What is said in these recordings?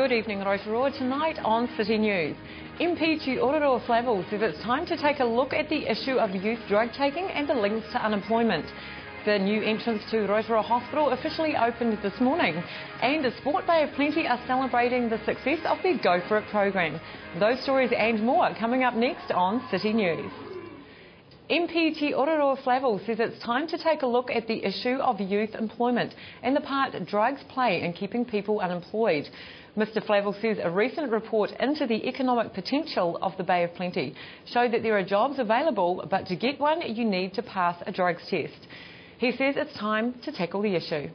Good evening, Rotorua. Tonight on City News, MP Te Ororo Flavell says it's time to take a look at the issue of youth drug taking and the links to unemployment. The new entrance to Rotorua Hospital officially opened this morning, and Sport Bay of Plenty are celebrating the success of their Go For It program. Those stories and more coming up next on City News. MP Te Ororo Flavell says it's time to take a look at the issue of youth employment and the part drugs play in keeping people unemployed. Mr Flavell says a recent report into the economic potential of the Bay of Plenty showed that there are jobs available, but to get one you need to pass a drugs test. He says it's time to tackle the issue.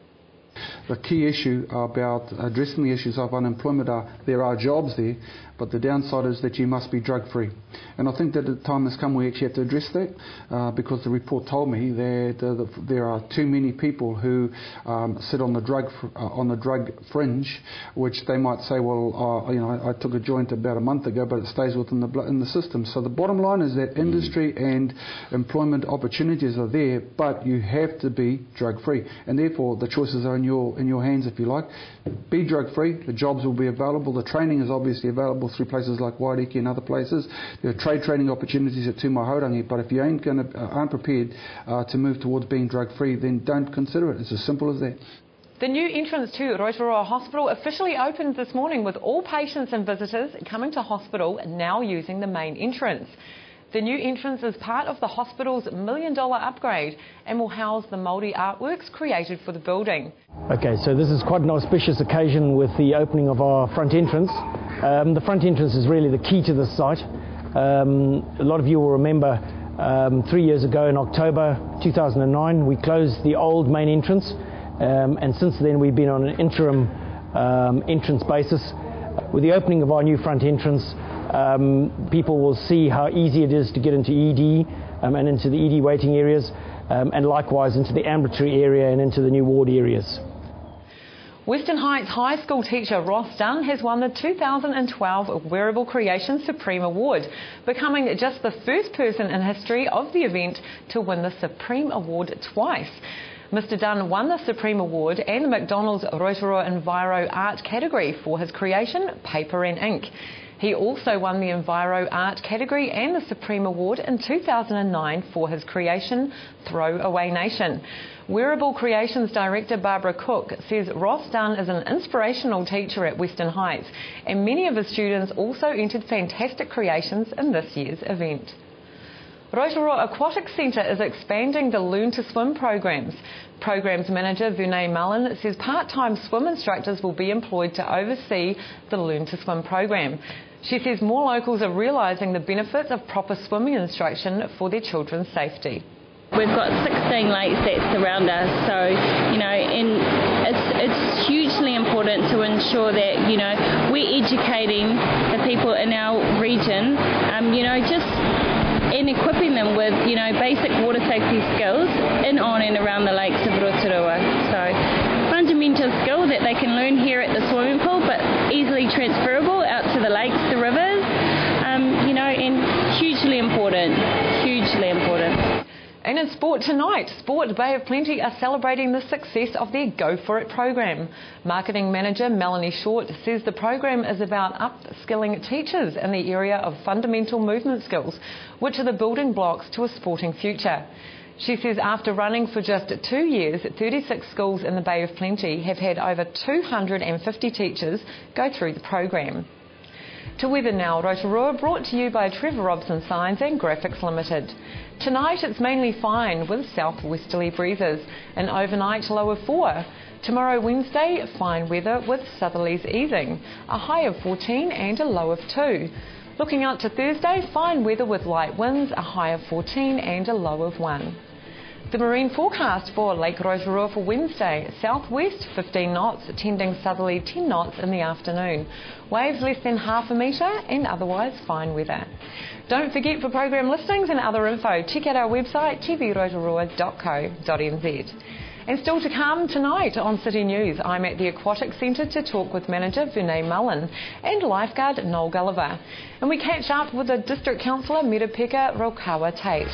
The key issue about addressing the issues of unemployment are there are jobs there, but the downside is that you must be drug-free. And I think that the time has come we actually have to address that because the report told me that there are too many people who sit on the drug fringe, which they might say, well, I took a joint about a month ago, but it stays within the system. So the bottom line is that industry and employment opportunities are there, but you have to be drug-free, and therefore the choices are in your hands, if you like. Be drug-free, the jobs will be available, the training is obviously available through places like Wairiki and other places. There are trade training opportunities at Tūmahaurangi, but if you aren't prepared to move towards being drug-free, then don't consider it. It's as simple as that. The new entrance to Rotorua Hospital officially opened this morning, with all patients and visitors coming to hospital now using the main entrance. The new entrance is part of the hospital's $1 million upgrade and will house the Māori artworks created for the building. Okay, so this is quite an auspicious occasion with the opening of our front entrance. The front entrance is really the key to this site. A lot of you will remember 3 years ago in October 2009 we closed the old main entrance, and since then we've been on an interim entrance basis. With the opening of our new front entrance, people will see how easy it is to get into ED and into the ED waiting areas, and likewise into the ambulatory area and into the new ward areas. Western Heights High School teacher Ross Dunn has won the 2012 Wearable Creation Supreme Award, becoming just the first person in history of the event to win the Supreme Award twice. Mr Dunn won the Supreme Award and the McDonald's Rotorua Enviro Art category for his creation, Paper and Ink. He also won the Enviro Art category and the Supreme Award in 2009 for his creation, Throw Away Nation. Wearable Creations Director Barbara Cook says Ross Dunn is an inspirational teacher at Western Heights, and many of his students also entered fantastic creations in this year's event. Rotorua Aquatic Centre is expanding the Learn to Swim programs. Programs Manager Vinay Mullen says part-time swim instructors will be employed to oversee the Learn to Swim program. She says more locals are realising the benefits of proper swimming instruction for their children's safety. We've got 16 lakes that surround us, so it's hugely important to ensure that we're educating the people in our region, and equipping them with basic water safety skills in, on and around the lakes of Rotorua. So fundamental skill that they can learn here at the swimming pool, but easily transferable out to the lakes, the rivers, and hugely important. And in sport tonight, Sport Bay of Plenty are celebrating the success of their Go For It program. Marketing Manager Melanie Short says the program is about upskilling teachers in the area of fundamental movement skills, which are the building blocks to a sporting future. She says after running for just 2 years, 36 schools in the Bay of Plenty have had over 250 teachers go through the program. To weather now, Rotorua, brought to you by Trevor Robson Signs and Graphics Limited. Tonight it's mainly fine with southwesterly breezes, an overnight low of 4. Tomorrow Wednesday, fine weather with southerlies easing, a high of 14 and a low of 2. Looking out to Thursday, fine weather with light winds, a high of 14 and a low of 1. The marine forecast for Lake Rotorua for Wednesday, southwest 15 knots, tending southerly 10 knots in the afternoon. Waves less than ½ metre and otherwise fine weather. Don't forget, for program listings and other info, check out our website tvrotorua.co.nz. And still to come tonight on City News, I'm at the Aquatic Centre to talk with Manager Vinay Mullen and lifeguard Noel Gulliver. And we catch up with the District Councillor Merapeka Raukawa Tate.